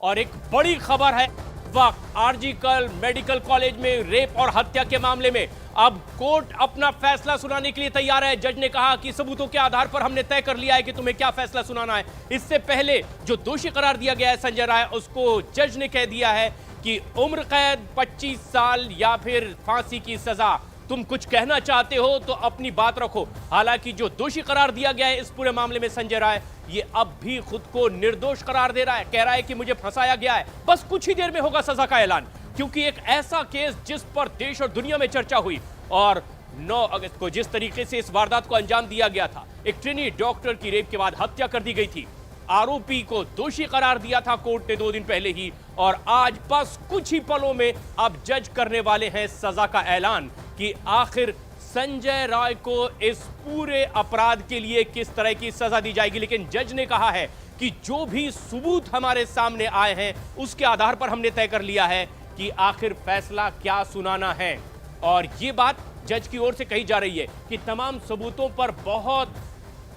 और एक बड़ी खबर है वक्त आरजीकर मेडिकल कॉलेज में रेप और हत्या के मामले में अब कोर्ट अपना फैसला सुनाने के लिए तैयार है। जज ने कहा कि सबूतों के आधार पर हमने तय कर लिया है कि तुम्हें क्या फैसला सुनाना है। इससे पहले जो दोषी करार दिया गया है संजय राय, उसको जज ने कह दिया है कि उम्र कैद, 25 साल या फिर फांसी की सजा। तुम कुछ कहना चाहते हो तो अपनी बात रखो। हालांकि जो दोषी करार दिया गया है इस पूरे मामले में संजय राय, ये अब भी खुद को निर्दोष करार दे रहा है। कह रहा है कि मुझे फंसाया गया है, बस कुछ ही देर में होगा सजा का ऐलान। क्योंकि एक ऐसा केस जिस पर देश और दुनिया में चर्चा हुई और 9 अगस्त को जिस तरीके से इस वारदात को अंजाम दिया गया था, एक ट्रेनी डॉक्टर की रेप के बाद हत्या कर दी गई थी। आरोपी को दोषी करार दिया था कोर्ट ने 2 दिन पहले ही, और आज बस कुछ ही पलों में अब जज करने वाले हैं सजा का ऐलान कि आखिर संजय राय को इस पूरे अपराध के लिए किस तरह की सजा दी जाएगी। लेकिन जज ने कहा है कि जो भी सबूत हमारे सामने आए हैं उसके आधार पर हमने तय कर लिया है कि आखिर फैसला क्या सुनाना है। और यह बात जज की ओर से कही जा रही है कि तमाम सबूतों पर बहुत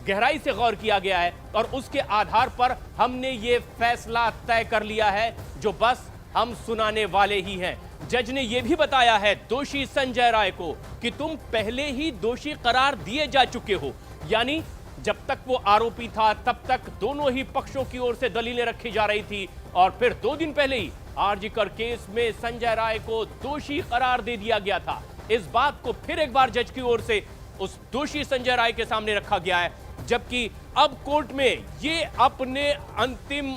गहराई से गौर किया गया है और उसके आधार पर हमने ये फैसला तय कर लिया है जो बस हम सुनाने वाले ही हैं। जज ने यह भी बताया है दोषी संजय राय को कि तुम पहले ही दोषी करार दिए जा चुके हो, यानी जब तक वो आरोपी था तब तक दोनों ही पक्षों की ओर से दलीलें रखी जा रही थी, और फिर 2 दिन पहले ही आरजीकर केस में संजय राय को दोषी करार दे दिया गया था। इस बात को फिर एक बार जज की ओर से उस दोषी संजय राय के सामने रखा गया है, जबकि अब कोर्ट में ये अपने अंतिम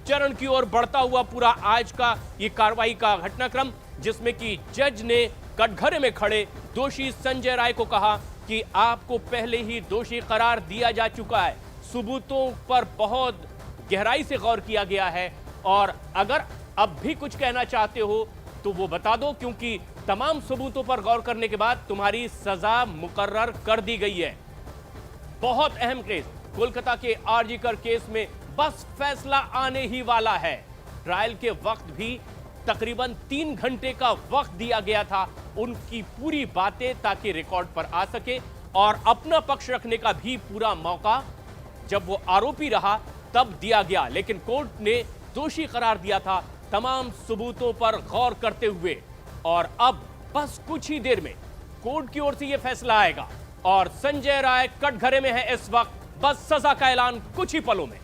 चरण की ओर बढ़ता हुआ पूरा आज का ये कार्रवाई का घटनाक्रम, जिसमें कि जज ने कटघरे में खड़े दोषी संजय राय को कहा कि आपको पहले ही दोषी करार दिया जा चुका है, सबूतों पर बहुत गहराई से गौर किया गया है, और अगर अब भी कुछ कहना चाहते हो तो वो बता दो, क्योंकि तमाम सबूतों पर गौर करने के बाद तुम्हारी सजा मुकर्रर कर दी गई है। बहुत अहम केस, कोलकाता के आरजीकर केस में बस फैसला आने ही वाला है। ट्रायल के वक्त भी तकरीबन 3 घंटे का वक्त दिया गया था उनकी पूरी बातें ताकि रिकॉर्ड पर आ सके, और अपना पक्ष रखने का भी पूरा मौका जब वो आरोपी रहा तब दिया गया। लेकिन कोर्ट ने दोषी करार दिया था तमाम सबूतों पर गौर करते हुए, और अब बस कुछ ही देर में कोर्ट की ओर से यह फैसला आएगा और संजय राय कटघरे में है इस वक्त। बस सजा का ऐलान कुछ ही पलों में।